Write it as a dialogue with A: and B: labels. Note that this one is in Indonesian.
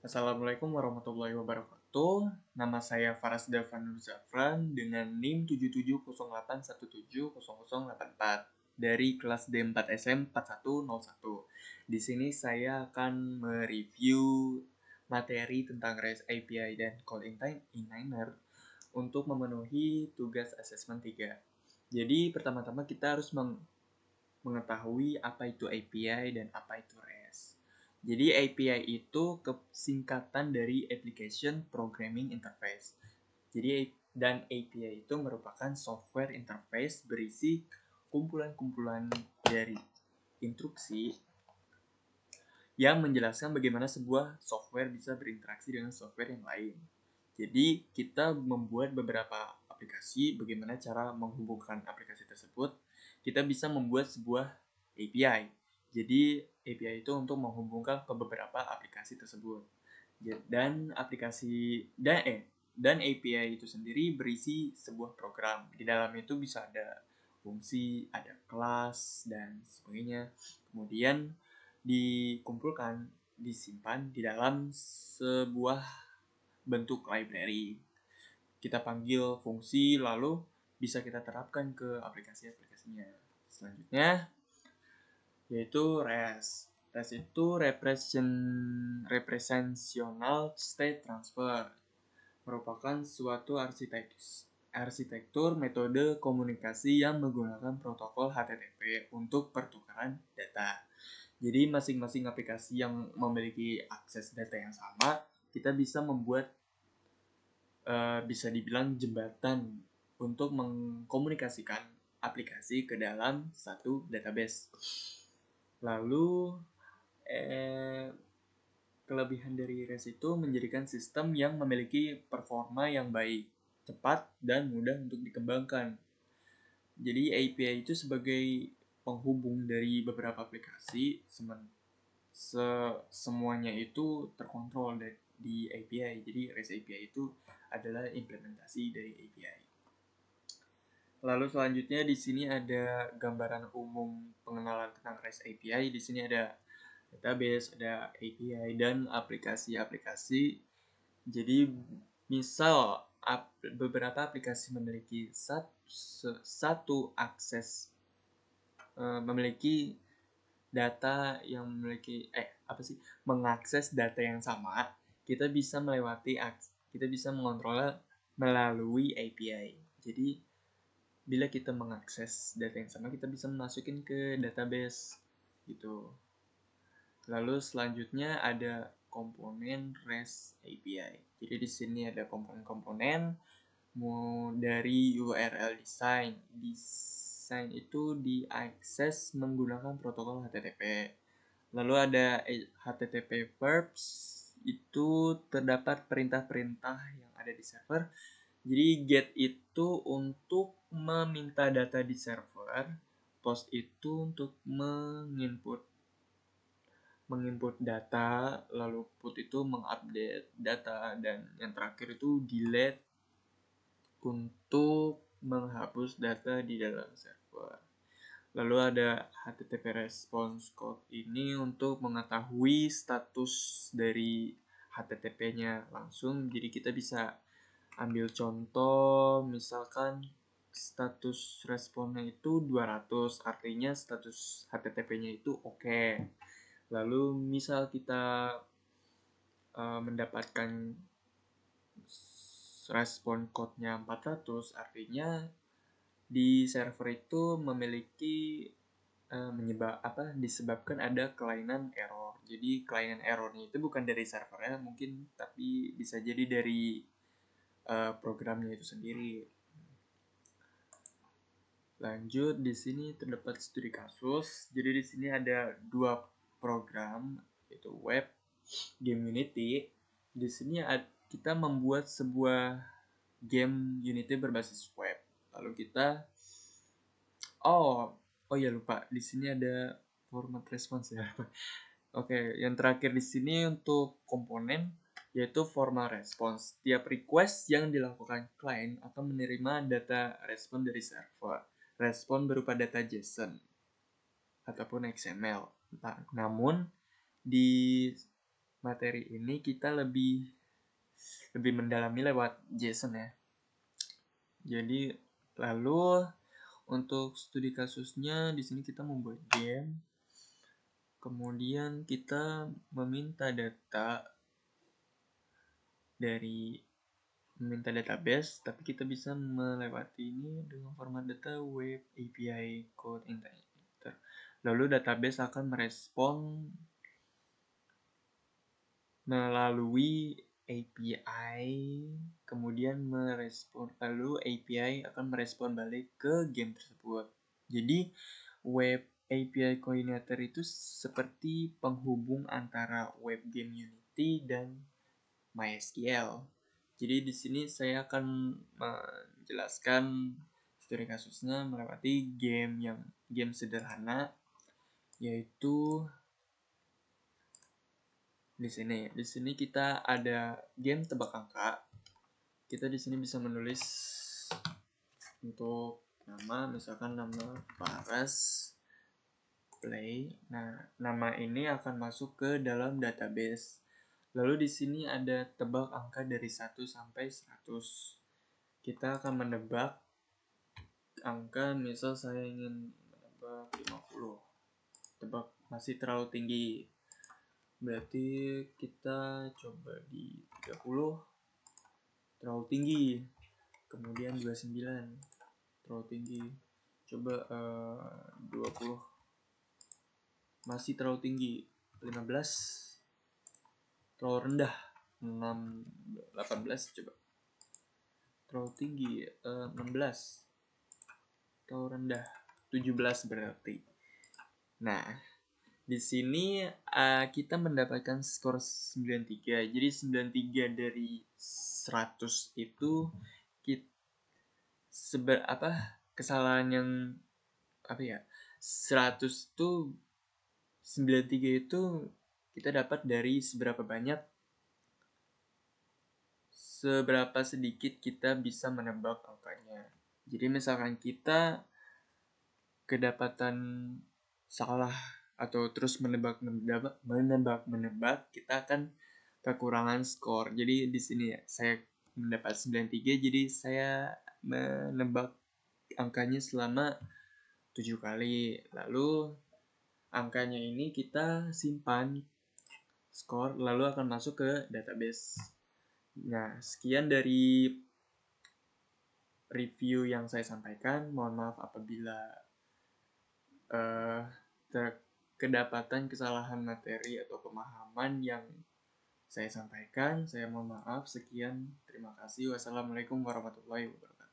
A: Assalamualaikum warahmatullahi wabarakatuh. Nama saya Faras Davanur Zafran dengan NIM 7708170084 dari kelas D4 SM 4101. Di sini saya akan mereview materi tentang REST API dan Call Inliner untuk memenuhi tugas asesmen 3. Jadi pertama-tama kita harus mengetahui apa itu API dan apa itu REST. Jadi API itu singkatan dari Application Programming Interface. Dan API itu merupakan software interface berisi kumpulan-kumpulan dari instruksi yang menjelaskan bagaimana sebuah software bisa berinteraksi dengan software yang lain. Jadi kita membuat beberapa aplikasi, bagaimana cara menghubungkan aplikasi tersebut. Kita bisa membuat sebuah API. Jadi API itu untuk menghubungkan ke beberapa aplikasi tersebut. Dan API itu sendiri berisi sebuah program. Di dalam itu bisa ada fungsi, ada kelas dan sebagainya. Kemudian dikumpulkan, disimpan di dalam sebuah bentuk library. Kita panggil fungsi, lalu bisa kita terapkan ke aplikasi-aplikasinya. Selanjutnya yaitu REST. REST itu Representational State Transfer, merupakan suatu arsitektur metode komunikasi yang menggunakan protokol HTTP untuk pertukaran data. Jadi masing-masing aplikasi yang memiliki akses data yang sama, kita bisa membuat bisa dibilang jembatan untuk mengkomunikasikan aplikasi ke dalam satu database. Lalu kelebihan dari REST itu menjadikan sistem yang memiliki performa yang baik, cepat, dan mudah untuk dikembangkan. Jadi API itu sebagai penghubung dari beberapa aplikasi, semuanya itu terkontrol di API. Jadi REST API itu adalah implementasi dari API. Lalu selanjutnya di sini ada gambaran umum pengenalan tentang REST API. Di sini ada database, ada API dan aplikasi-aplikasi. Jadi misal beberapa aplikasi memiliki satu akses, memiliki data yang mengakses data yang sama, kita bisa mengontrolnya melalui API. Jadi bila kita mengakses data yang sama, kita bisa masukin ke database gitu. Lalu selanjutnya ada komponen REST API. Jadi di sini ada komponen-komponen dari URL design. Design itu diakses menggunakan protokol HTTP. Lalu ada HTTP verbs, itu terdapat perintah-perintah yang ada di server. Jadi get itu untuk meminta data di server, post itu untuk menginput data, lalu put itu mengupdate data, dan yang terakhir itu delete untuk menghapus data di dalam server. Lalu ada HTTP response code ini untuk mengetahui status dari HTTP-nya langsung. Jadi kita bisa ambil contoh, misalkan status responnya itu 200, artinya status HTTP-nya itu oke. Lalu misal kita mendapatkan respon code-nya 400, artinya di server itu memiliki disebabkan ada kelainan error. Jadi kelainan errornya itu bukan dari servernya mungkin, tapi bisa jadi dari programnya itu sendiri. Lanjut, di sini terdapat studi kasus. Jadi di sini ada dua program, yaitu web game Unity. Di sini kita membuat sebuah game Unity berbasis web. Lalu kita ya lupa, di sini ada format response ya. Oke, yang terakhir di sini untuk komponen yaitu formal response. Tiap request yang dilakukan klien akan menerima data respon dari server. Respon berupa data JSON ataupun XML. Namun di materi ini kita lebih mendalami lewat JSON ya. Jadi lalu untuk studi kasusnya di sini kita membuat game. Kemudian kita meminta database, tapi kita bisa melewati ini dengan format data web API code integrator. Lalu database akan merespon melalui API, kemudian lalu API akan merespon balik ke game tersebut. Jadi web API coordinator itu seperti penghubung antara web game Unity dan MySQL. Jadi di sini saya akan menjelaskan studi kasusnya melewati game sederhana, yaitu di sini kita ada game tebak angka. Kita di sini bisa menulis untuk nama, misalkan nama Paras Play. Nah, nama ini akan masuk ke dalam database. Lalu di sini ada tebak angka dari 1 sampai 100. Kita akan menebak angka, misal saya ingin menebak 50. Tebak masih terlalu tinggi. Berarti kita coba di 30. Terlalu tinggi. Kemudian 29. Terlalu tinggi. Coba 20. Masih terlalu tinggi. 15. Terlalu rendah. 18 coba. Terlalu tinggi. 16. Terlalu rendah. 17 berarti. Nah, di sini kita mendapatkan skor 93. Jadi 93 dari 100 itu kesalahan yang 100 itu 93 itu kita dapat dari seberapa sedikit kita bisa menebak angkanya. Jadi misalkan kita kedapatan salah atau terus menebak, kita akan kekurangan skor. Jadi di sini saya mendapat 93, jadi saya menebak angkanya selama 7 kali. Lalu angkanya ini kita simpan skor, lalu akan masuk ke database. Nah, sekian dari review yang saya sampaikan. Mohon maaf apabila kedapatan kesalahan materi atau pemahaman yang saya sampaikan. Saya mohon maaf. Sekian, terima kasih. Wassalamualaikum warahmatullahi wabarakatuh.